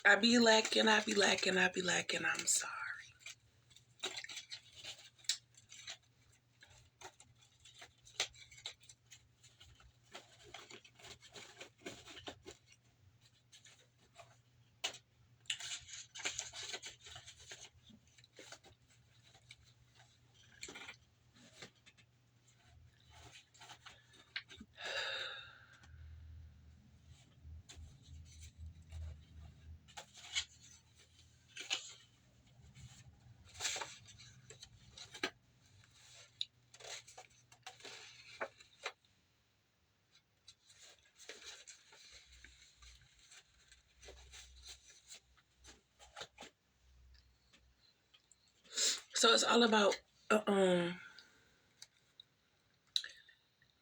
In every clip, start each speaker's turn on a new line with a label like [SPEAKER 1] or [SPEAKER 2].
[SPEAKER 1] I be lacking, I'm sorry. So it's all about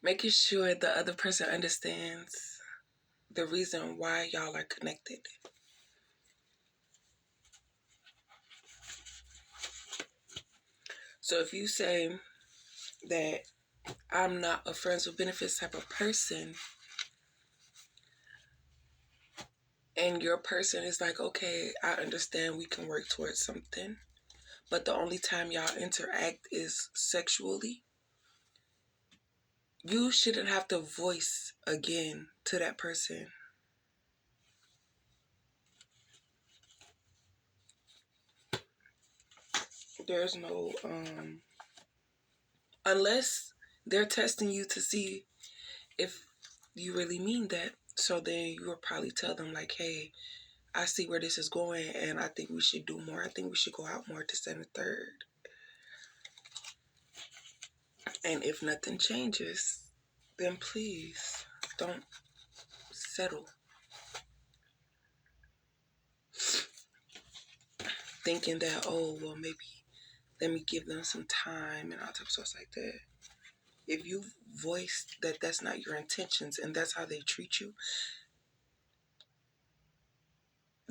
[SPEAKER 1] making sure the other person understands the reason why y'all are connected. So if you say that I'm not a friends with benefits type of person, and your person is like, okay, I understand we can work towards something, but the only time y'all interact is sexually, you shouldn't have to voice again to that person. There's no, unless they're testing you to see if you really mean that. So then you will probably tell them like, hey, I see where this is going and I think we should do more. I think we should go out more to send a third. And if nothing changes, then please don't settle. Thinking that, oh, well, maybe let me give them some time and all types of stuff like that. If you voice that that's not your intentions and that's how they treat you,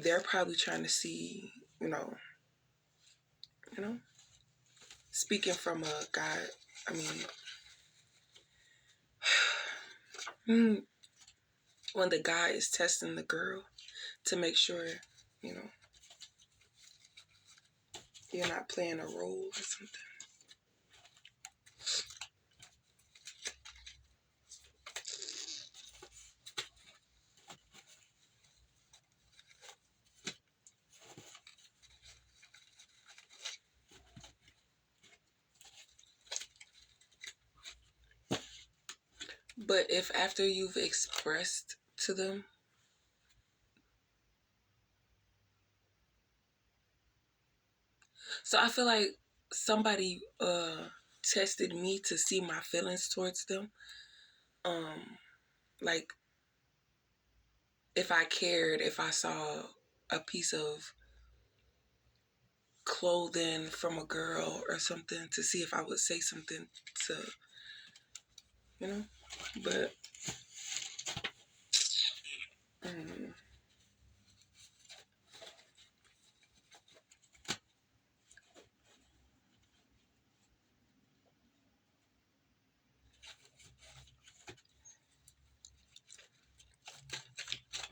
[SPEAKER 1] they're probably trying to see, you know, speaking from a guy, I mean, when the guy is testing the girl to make sure, you know, you're not playing a role or something. But if after you've expressed to them, so I feel like somebody tested me to see my feelings towards them. Like if I cared, if I saw a piece of clothing from a girl or something, to see if I would say something to, you know, but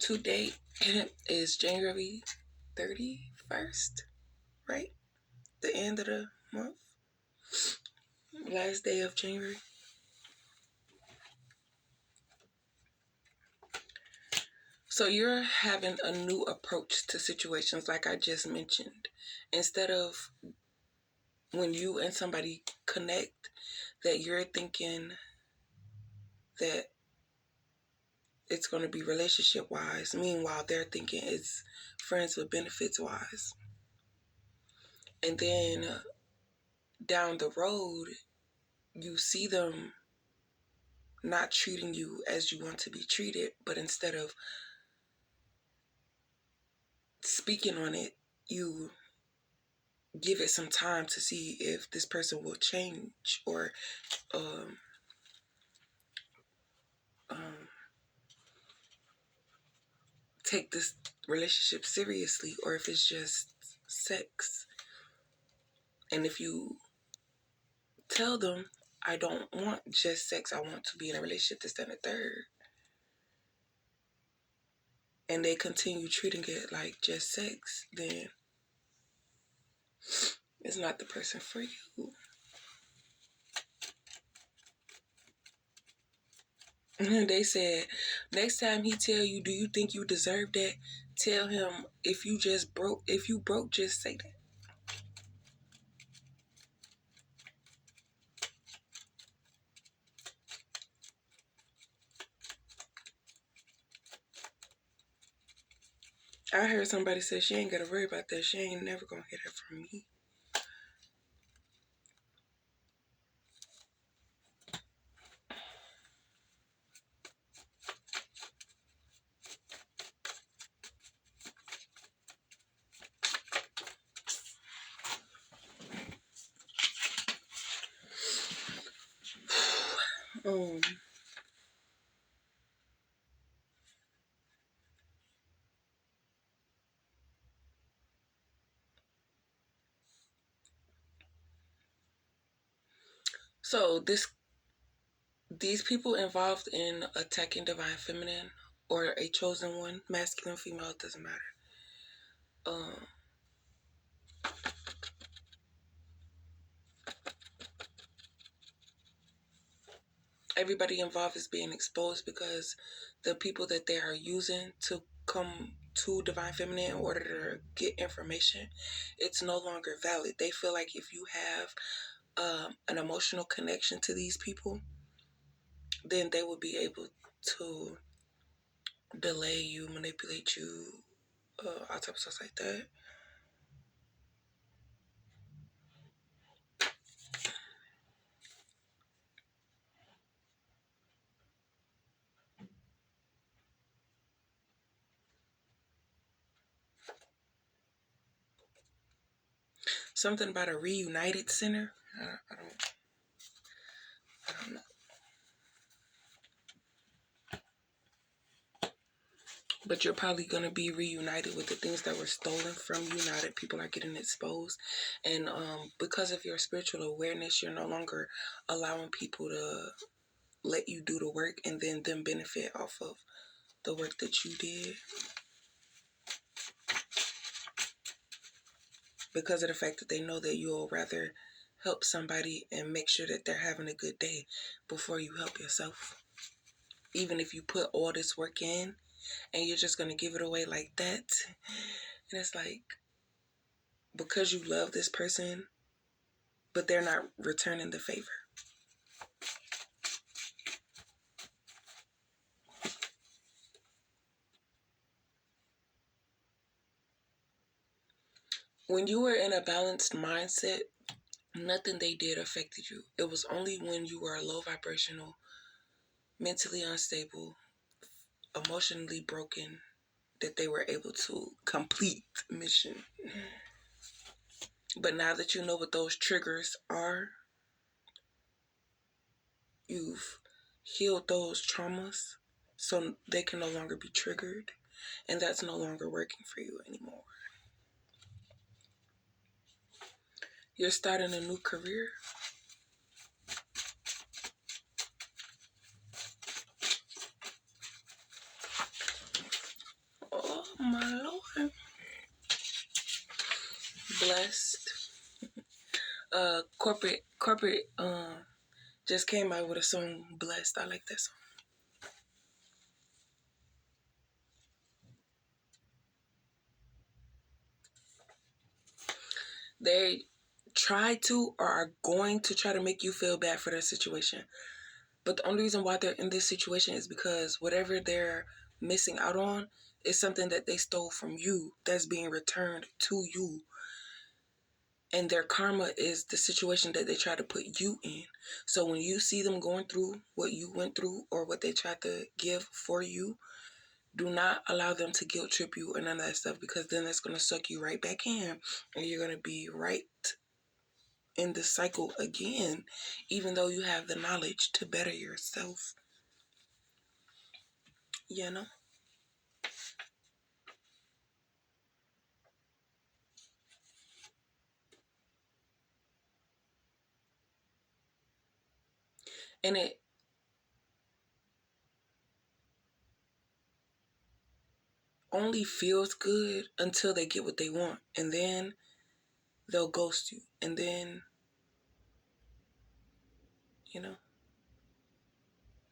[SPEAKER 1] 2 date is January 31st, right? The end of the month, last day of January. So you're having a new approach to situations like I just mentioned. Instead of when you and somebody connect, that you're thinking that it's going to be relationship wise. Meanwhile, they're thinking it's friends with benefits wise. And then down the road, you see them not treating you as you want to be treated, but instead of speaking on it, you give it some time to see if this person will change or um, um, take this relationship seriously, or if it's just sex. And if you tell them, I don't want just sex, I want to be in a relationship, this, that, and the third, and they continue treating it like just sex, then it's not the person for you. They said, next time he tell you, do you think you deserve that? Tell him, if you broke, just say that. I heard somebody say she ain't gotta worry about that. She ain't never gonna get it from me. um, so these people involved in attacking divine feminine or a chosen one, masculine, female, it doesn't matter. Um, Everybody involved is being exposed because the people that they are using to come to divine feminine in order to get information, it's no longer valid. They feel like if you have an emotional connection to these people, then they will be able to delay you, manipulate you, all types of stuff like that. Something about a reunited center. I don't know. But you're probably going to be reunited with the things that were stolen from you now that people are getting exposed. And because of your spiritual awareness, you're no longer allowing people to let you do the work and then them benefit off of the work that you did. Because of the fact that they know that you'll rather help somebody and make sure that they're having a good day before you help yourself. Even if you put all this work in and you're just going to give it away like that. And it's like, because you love this person, but they're not returning the favor. When you were in a balanced mindset, nothing they did affected you. It was only when you were low vibrational, mentally unstable, emotionally broken, that they were able to complete the mission. But now that you know what those triggers are, you've healed those traumas so they can no longer be triggered, and that's no longer working for you anymore. You're starting a new career. Oh my Lord. Blessed. Corporate just came out with a song, Blessed. I like that song. They try to or are going to try to make you feel bad for their situation. But the only reason why they're in this situation is because whatever they're missing out on is something that they stole from you that's being returned to you. And their karma is the situation that they try to put you in. So when you see them going through what you went through or what they tried to give for you, do not allow them to guilt trip you or none of that stuff, because then that's going to suck you right back in and you're going to be right in the cycle again, even though you have the knowledge to better yourself. You know? And only feels good until they get what they want, and then they'll ghost you, and then, you know,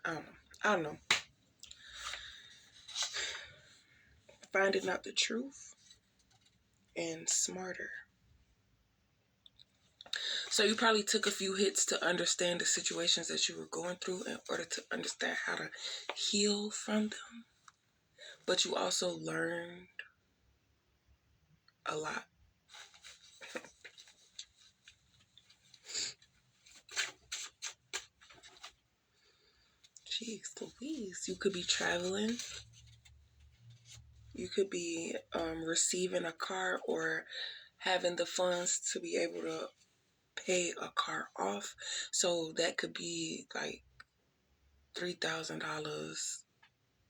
[SPEAKER 1] I don't know. I don't know. Finding out the truth and smarter. So you probably took a few hits to understand the situations that you were going through in order to understand how to heal from them. But you also learned a lot. Jeez Louise. You could be traveling. You could be receiving a car or having the funds to be able to pay a car off. So that could be like $3,000,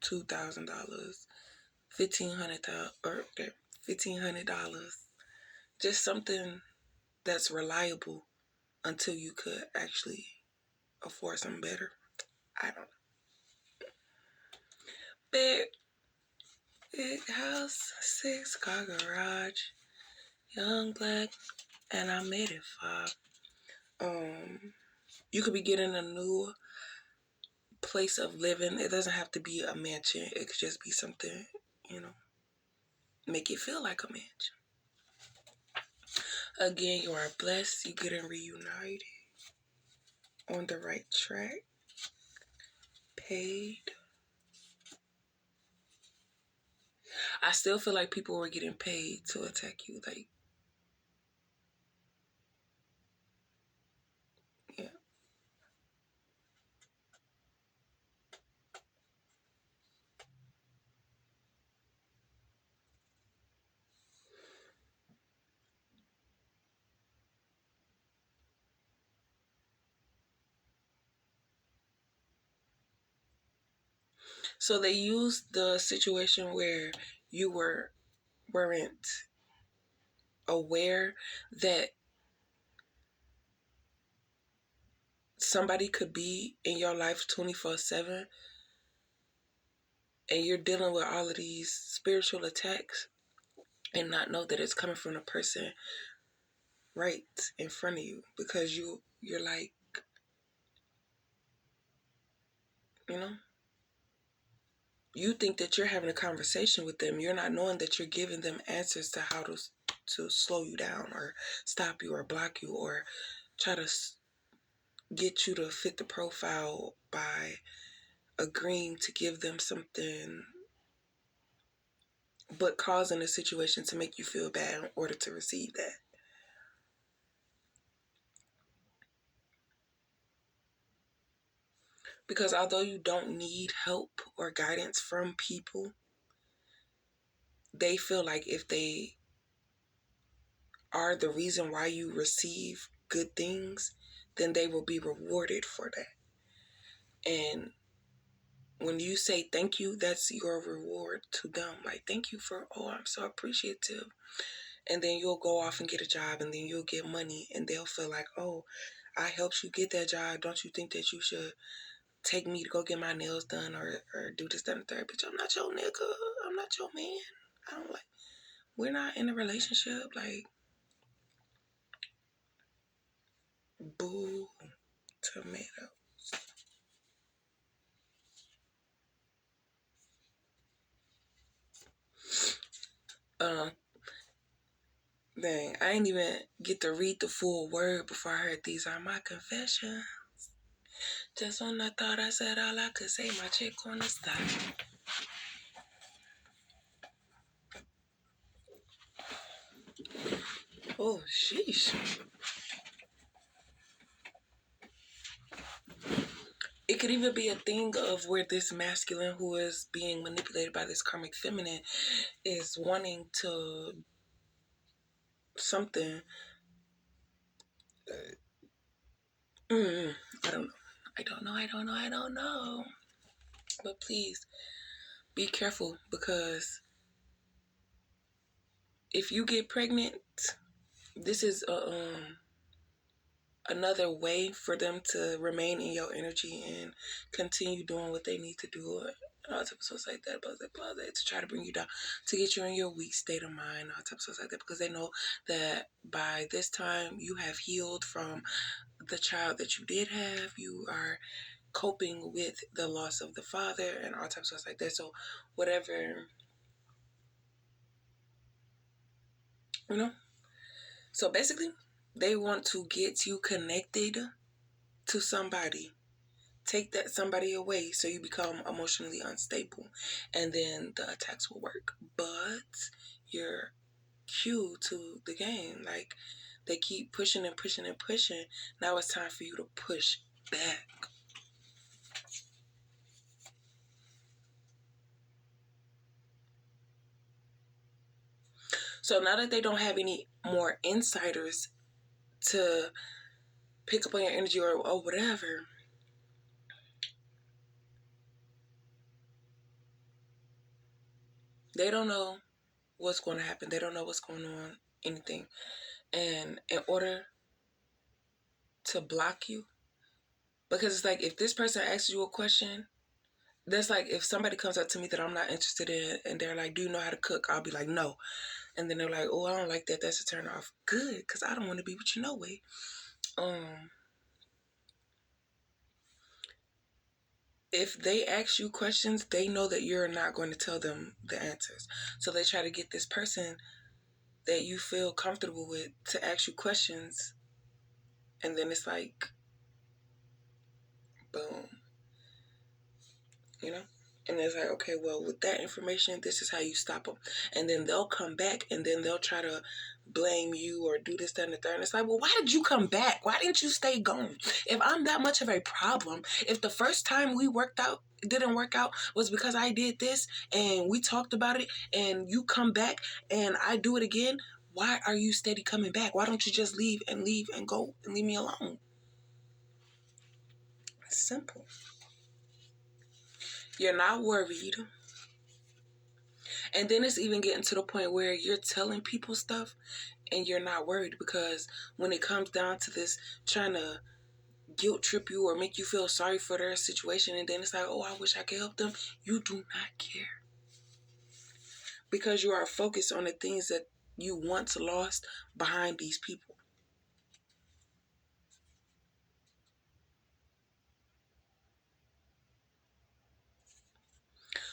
[SPEAKER 1] $2,000, $1,500. Just something that's reliable until you could actually afford something better. I don't know. Big house, 6-car garage, young black, and I made it 5. You could be getting a new place of living. It doesn't have to be a mansion. It could just be something, make it feel like a mansion. Again, you are blessed. You getting reunited, on the right track, paid. I still feel like people were getting paid to attack you. Like, yeah. So they used the situation where you weren't aware that somebody could be in your life 24/7, and you're dealing with all of these spiritual attacks and not know that it's coming from the person right in front of you, because you're like, you know, you think that you're having a conversation with them. You're not knowing that you're giving them answers to how to slow you down or stop you or block you or try to get you to fit the profile by agreeing to give them something, but causing a situation to make you feel bad in order to receive that. Because although you don't need help or guidance from people, they feel like if they are the reason why you receive good things, then they will be rewarded for that. And when you say thank you, that's your reward to them. Like, thank you for, oh, I'm so appreciative. And then you'll go off and get a job, and then you'll get money, and they'll feel like, oh, I helped you get that job. Don't you think that you should take me to go get my nails done or do this, that, and the third? Bitch, I'm not your nigga. I'm not your man. I don't like, we're not in a relationship. Like, boo, tomato. Uh, Dang, I ain't even get to read the full word before I heard these are my confessions. Just when I thought I said all I could say, my chick on the stop. Oh, sheesh. It could even be a thing of where this masculine who is being manipulated by this karmic feminine is wanting to something. I don't know. I don't know. But please be careful, because if you get pregnant, this is another way for them to remain in your energy and continue doing what they need to do and all types of stuff like that, to try to bring you down, to get you in your weak state of mind, all types of stuff like that, because they know that by this time you have healed from the child that you did have. You are coping with the loss of the father and all types of stuff like that. So whatever, you know. So basically, they want to get you connected to somebody, take that somebody away so you become emotionally unstable, and then the attacks will work. But you're cue to the game. Like, they keep pushing and pushing and pushing. Now it's time for you to push back. So now that they don't have any more insiders to pick up on your energy or whatever, they don't know what's going to happen. They don't know what's going on, anything. And in order to block you, because it's like, if this person asks you a question, that's like if somebody comes up to me that I'm not interested in and they're like, do you know how to cook? I'll be like, no. And then they're like, oh, I don't like that. That's a turn off. Good, because I don't want to be with you no way. If they ask you questions, they know that you're not going to tell them the answers. So they try to get this person that you feel comfortable with to ask you questions. And then it's like, boom, you know? And it's like, okay, well, with that information, this is how you stop them. And then they'll come back and then they'll try to blame you or do this, that, and the third. And it's like, well, why did you come back? Why didn't you stay gone? If I'm that much of a problem, if the first time we didn't work out was because I did this and we talked about it and you come back and I do it again, why are you steady coming back? Why don't you just leave and go and leave me alone? It's simple. You're not worried. And then it's even getting to the point where you're telling people stuff and you're not worried, because when it comes down to this, trying to guilt trip you or make you feel sorry for their situation, and then it's like, oh, I wish I could help them, you do not care. Because you are focused on the things that you once lost behind these people.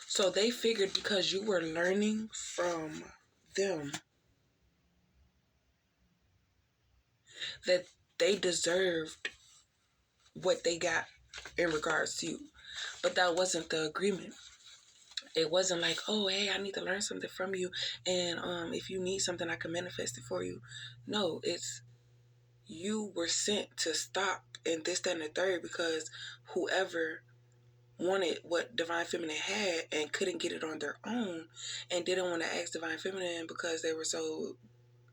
[SPEAKER 1] So they figured because you were learning from them that they deserved what they got in regards to you. But that wasn't the agreement. It wasn't like, oh, hey, I need to learn something from you, and if you need something, I can manifest it for you. No, it's you were sent to stop and this, that, and the third, because whoever wanted what Divine Feminine had and couldn't get it on their own and didn't want to ask Divine Feminine because they were so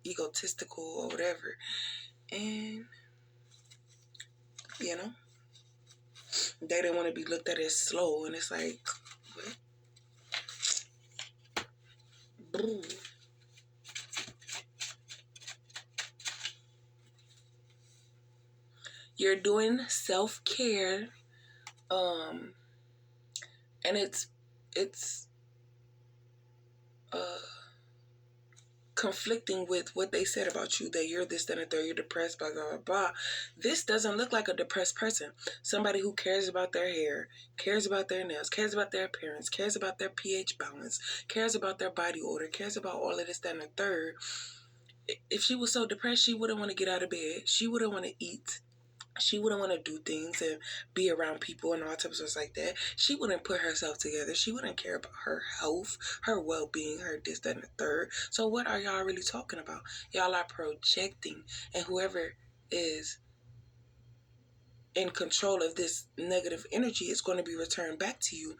[SPEAKER 1] egotistical or whatever. And, you know, they didn't want to be looked at as slow. And it's like, what? Boom. You're doing self-care, and it's conflicting with what they said about you, that you're this, that, and the third, you're depressed, blah, blah, blah, blah. This doesn't look like a depressed person. Somebody who cares about their hair, cares about their nails, cares about their appearance, cares about their pH balance, cares about their body odor, cares about all of this, that, and the third. If she was so depressed, she wouldn't want to get out of bed. She wouldn't want to eat. She wouldn't want to do things and be around people and all types of stuff like that. She wouldn't put herself together. She wouldn't care about her health, her well-being, her this, that, and the third. So what are y'all really talking about? Y'all are projecting, and whoever is in control of this negative energy is going to be returned back to you.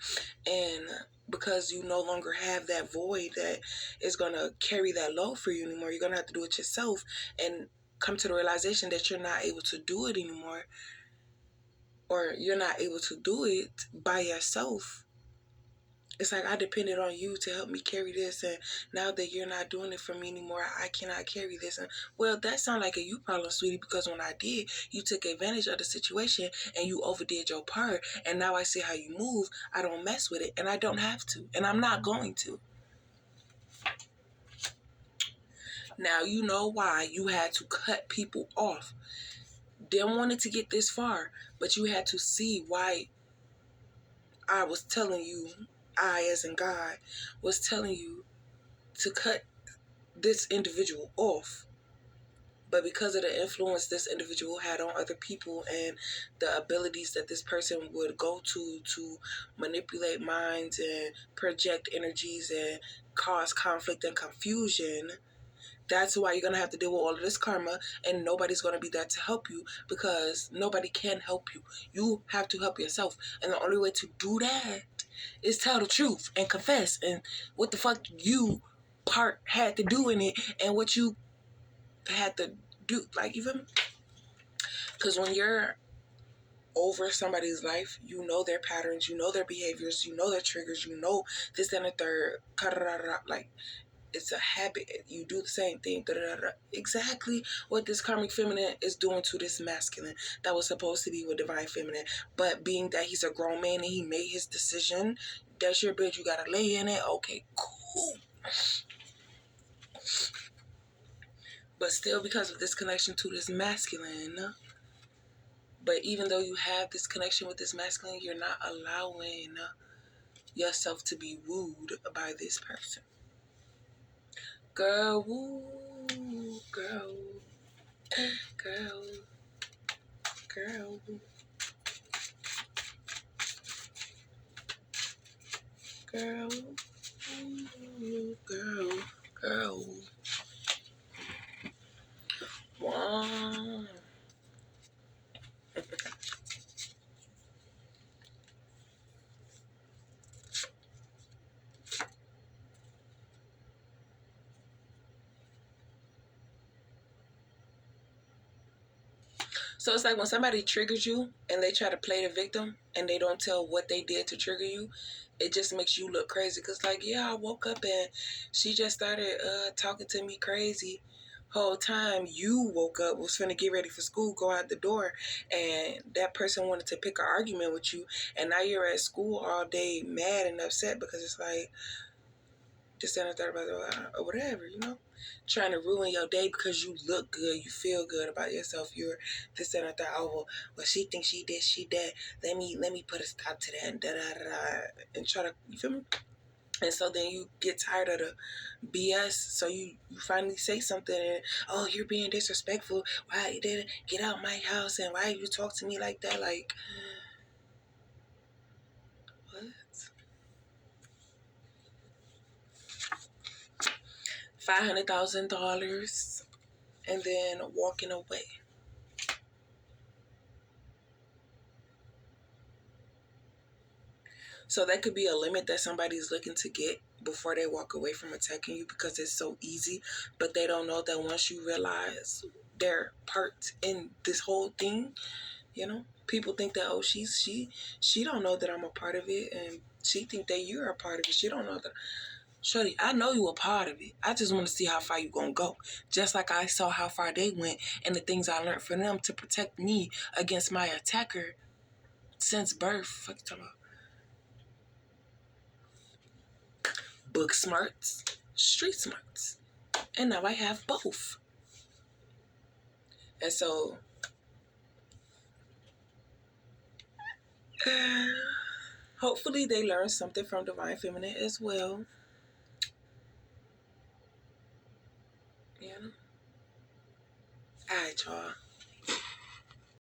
[SPEAKER 1] And because you no longer have that void that is going to carry that load for you anymore, you're going to have to do it yourself and come to the realization that you're not able to do it anymore, or you're not able to do it by yourself. It's like I depended on you to help me carry this, and now that you're not doing it for me anymore, I cannot carry this. And well, that sounds like a you problem, sweetie, because when I did, you took advantage of the situation and you overdid your part. And now I see how you move. I don't mess with it, and I don't have to, and I'm not going to. Now you know why you had to cut people off. Didn't want it to get this far, but you had to see why I was telling you, I as in God, was telling you to cut this individual off. But because of the influence this individual had on other people and the abilities that this person would go to manipulate minds and project energies and cause conflict and confusion, that's why you're going to have to deal with all of this karma, and nobody's going to be there to help you because nobody can help you. You have to help yourself. And the only way to do that is tell the truth and confess and what the fuck you part had to do in it and what you had to do. Like, even because when you're over somebody's life, you know their patterns, you know their behaviors, you know their triggers, you know this and the third. Like, it's a habit. You do the same thing. Exactly what this karmic feminine is doing to this masculine that was supposed to be with divine feminine. But being that he's a grown man and he made his decision, that's your bed. You gotta lay in it. Okay, cool. But still, because of this connection to this masculine, but even though you have this connection with this masculine, you're not allowing yourself to be wooed by this person. Girl, woo, girl, girl, girl, girl, girl, girl. Wow. So it's like when somebody triggers you and they try to play the victim and they don't tell what they did to trigger you, it just makes you look crazy. Because, like, yeah, I woke up and she just started talking to me crazy. Whole time you woke up, was finna get ready for school, go out the door, and that person wanted to pick an argument with you, and now you're at school all day mad and upset because it's like, just and a third about or whatever, trying to ruin your day because you look good, you feel good about yourself, you're this and a third. Oh, well, she thinks she did, she did. Let me put a stop to that and and try to, you feel me? And so then you get tired of the BS, so you finally say something and, oh, you're being disrespectful. Why you didn't get out my house and why you talk to me like that? Like, what? $500,000 and then walking away. So that could be a limit that somebody's looking to get before they walk away from attacking you because it's so easy, but they don't know that once you realize their part in this whole thing, people think that, oh, she don't know that I'm a part of it, and she think that you're a part of it. She don't know that. Shorty, I know you a part of it. I just want to see how far you gonna go. Just like I saw how far they went and the things I learned from them to protect me against my attacker since birth. Fuck you talking about? Book smarts, street smarts. And now I have both. And so, hopefully they learn something from Divine Feminine as well. Yeah. All right, y'all.